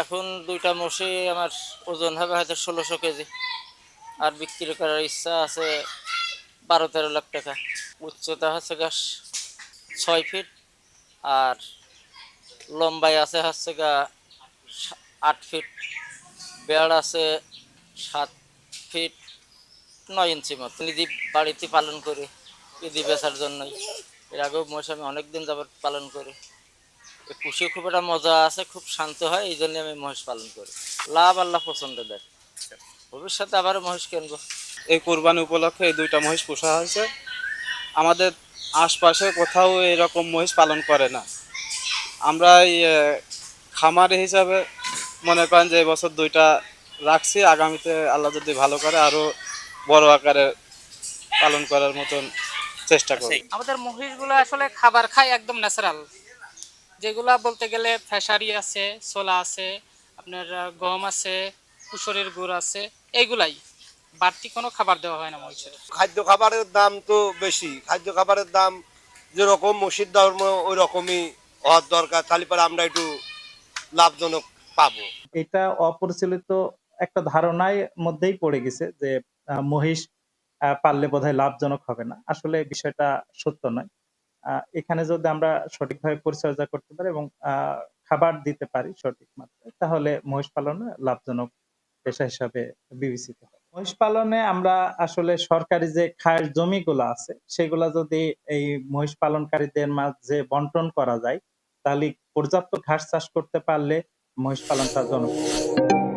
এখন দুইটা মোষে আমার ওজন হবে হয়তো 1600 কেজি। আর বিক্রি করার ইচ্ছা আছে 12-13 লাখ টাকা। উচ্চতা হচ্ছে 6 ফিট, আর লম্বাই আছে হচ্ছে 8 ফিট, বেড় আছে 7 ফিট 9 ইঞ্চি মতো। ঈদি বাড়িতে পালন করি ঈদি বেচার জন্যই। এর আগেও মহিষ আমি অনেকদিন যাবত পালন করি। পুষিয়ে খুব একটা মজা আছে, খুব শান্ত হয়, এই জন্য আমি মহিষ পালন করি। লাভ আল্লাহ পছন্দ দেয়। ভবিষ্যতে আবারও মহিষ কিনবো। এই কোরবানি উপলক্ষে এই দুইটা মহিষ পোষা হয়েছে। আমাদের আশপাশে কোথাও এরকম মহিষ পালন করে না। আমরা এই খামারি হিসাবে মনে করেন যে এবছর দুইটা রাখছি, আগামীতে আল্লাহ যদি ভালো করে আরো বড় আকারে পালন করার মতন চেষ্টা করি। আমাদের মহিষগুলো আসলে খাবার খায় একদম ন্যাচারাল, যেগুলা বলতে গেলে ফেসারি আছে, ছোলা আছে, আপনার গম আছে, কুসরের গুড় আছে, এইগুলাই। বাড়তি কোনো খাবার দেওয়া হয় না মহিষের। খাদ্য খাবারের দাম তো বেশি, খাদ্য খাবারের দাম যেরকম মসজিদ ধর্ম ওই রকমই হওয়ার দরকার, তাহলে পরে আমরা একটু লাভজনক পাবো। এটা অপরিচালিত একটা ধারণার মধ্যেই পড়ে গেছে যে মহিষ পাললে বোধহয় লাভজনক হবে না। আসলে বিষয়টা সত্য নয়। এখানে যদি আমরা সঠিকভাবে পরিচর্যা করতে পারি এবং খাবার দিতে পারি সঠিক মাত্রায়, তাহলে মহিষ পালনে লাভজনক পেশা হিসাবে বিবেচিত হয়। মহিষ পালনে আমরা আসলে সরকারি যে খাস জমিগুলো আছে সেগুলা যদি এই মহিষ পালনকারীদের মাঝে বন্টন করা যায়, তাহলে পর্যাপ্ত ঘাস চাষ করতে পারলে মহিষ পালনটা জনপ্রিয়।